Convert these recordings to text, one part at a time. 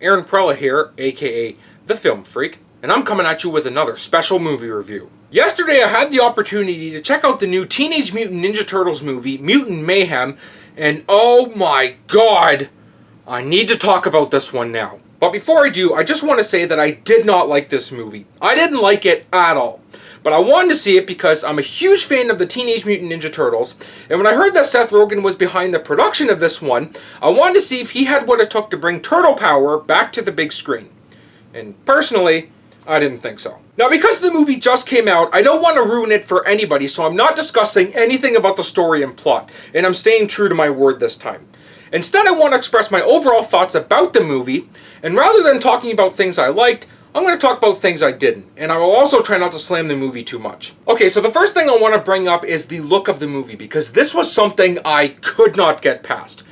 Aaron Prella here, aka The Film Freak, and I'm coming at you with another special movie review. Yesterday I had the opportunity to check out the new Teenage Mutant Ninja Turtles movie, Mutant Mayhem, and oh my god, I need to talk about this one now. But before I do, I just want to say that I did not like this movie. I didn't like it at all. But I wanted to see it because I'm a huge fan of the Teenage Mutant Ninja Turtles, and when I heard that Seth Rogen was behind the production of this one, I wanted to see if he had what it took to bring turtle power back to the big screen. And personally, I didn't think so. Now, because the movie just came out, I don't want to ruin it for anybody, so I'm not discussing anything about the story and plot, and I'm staying true to my word this time. Instead, I want to express my overall thoughts about the movie, and rather than talking about things I liked, I'm going to talk about things I didn't, and I will also try not to slam the movie too much. Okay, so the first thing I want to bring up is the look of the movie, because this was something I could not get past.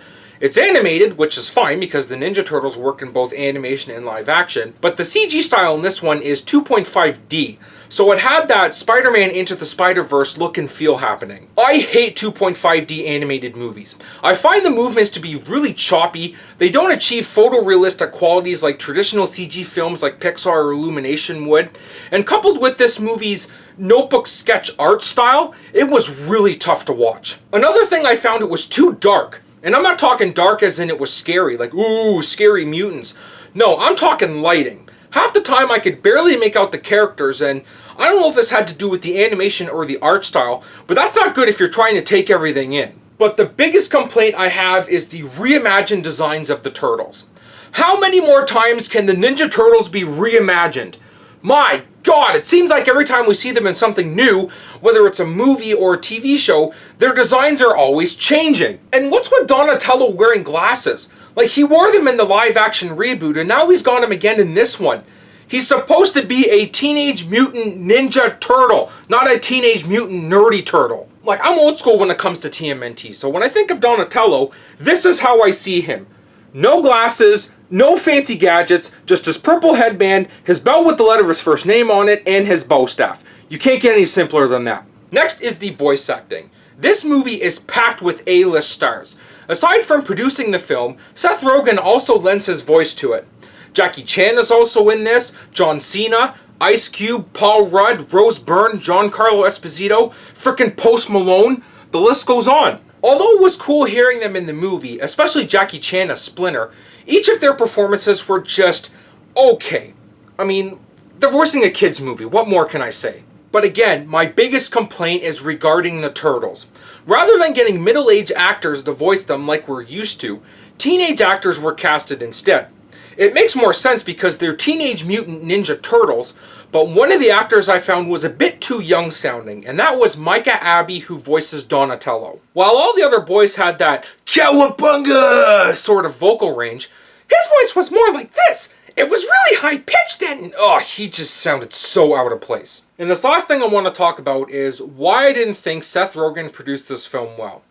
It's animated, which is fine because the Ninja Turtles work in both animation and live action, but the CG style in this one is 2.5D, so it had that Spider-Man Into the Spider-Verse look and feel happening. I hate 2.5D animated movies. I find the movements to be really choppy, they don't achieve photorealistic qualities like traditional CG films like Pixar or Illumination would, and coupled with this movie's notebook sketch art style, it was really tough to watch. Another thing I found, it was too dark. And I'm not talking dark as in it was scary, like, ooh, scary mutants. No, I'm talking lighting. Half the time I could barely make out the characters, and I don't know if this had to do with the animation or the art style, but that's not good if you're trying to take everything in. But the biggest complaint I have is the reimagined designs of the Turtles. How many more times can the Ninja Turtles be reimagined? My God, it seems like every time we see them in something new, whether it's a movie or a TV show, their designs are always changing. And what's with Donatello wearing glasses? Like, he wore them in the live action reboot, and now he's got them again in this one. He's supposed to be a Teenage Mutant Ninja Turtle, not a Teenage Mutant Nerdy Turtle. Like, I'm old school when it comes to TMNT, so when I think of Donatello, this is how I see him. No glasses, no fancy gadgets, just his purple headband, his belt with the letter of his first name on it, and his bow staff. You can't get any simpler than that. Next is the voice acting. This movie is packed with A-list stars. Aside from producing the film, Seth Rogen also lends his voice to it. Jackie Chan is also in this, John Cena, Ice Cube, Paul Rudd, Rose Byrne, Giancarlo Esposito, frickin' Post Malone, the list goes on. Although it was cool hearing them in the movie, especially Jackie Chan as Splinter, each of their performances were just okay. I mean, they're voicing a kid's movie, what more can I say? But again, my biggest complaint is regarding the Turtles. Rather than getting middle-aged actors to voice them like we're used to, teenage actors were casted instead. It makes more sense because they're Teenage Mutant Ninja Turtles, but one of the actors I found was a bit too young sounding, and that was Micah Abbey, who voices Donatello. While all the other boys had that cowabunga sort of vocal range, his voice was more like this. It was really high-pitched and, he just sounded so out of place. And this last thing I want to talk about is why I didn't think Seth Rogen produced this film well.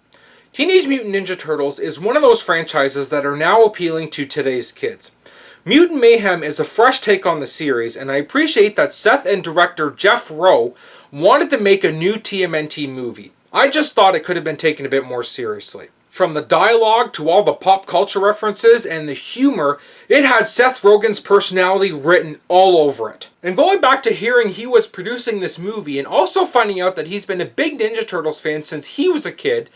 Teenage Mutant Ninja Turtles is one of those franchises that are now appealing to today's kids. Mutant Mayhem is a fresh take on the series, and I appreciate that Seth and director Jeff Rowe wanted to make a new TMNT movie. I just thought it could have been taken a bit more seriously. From the dialogue to all the pop culture references and the humor, it had Seth Rogen's personality written all over it. And going back to hearing he was producing this movie and also finding out that he's been a big Ninja Turtles fan since he was a kid,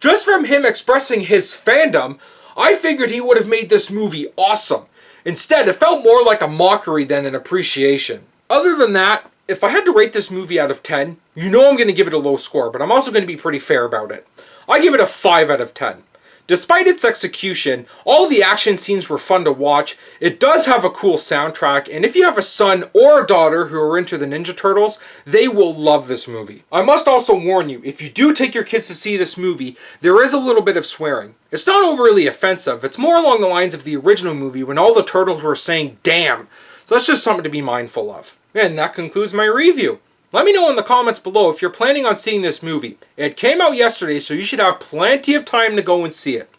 just from him expressing his fandom, I figured he would have made this movie awesome. Instead, it felt more like a mockery than an appreciation. Other than that, if I had to rate this movie out of 10, you know I'm going to give it a low score, but I'm also going to be pretty fair about it. I give it a 5 out of 10. Despite its execution, all the action scenes were fun to watch, it does have a cool soundtrack, and if you have a son or a daughter who are into the Ninja Turtles, they will love this movie. I must also warn you, if you do take your kids to see this movie, there is a little bit of swearing. It's not overly offensive, it's more along the lines of the original movie when all the turtles were saying damn, so that's just something to be mindful of. And that concludes my review. Let me know in the comments below if you're planning on seeing this movie. It came out yesterday, so you should have plenty of time to go and see it.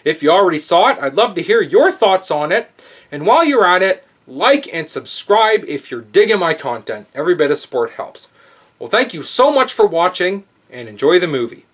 If you already saw it, I'd love to hear your thoughts on it. And while you're at it, like and subscribe if you're digging my content. Every bit of support helps. Well, thank you so much for watching, and enjoy the movie.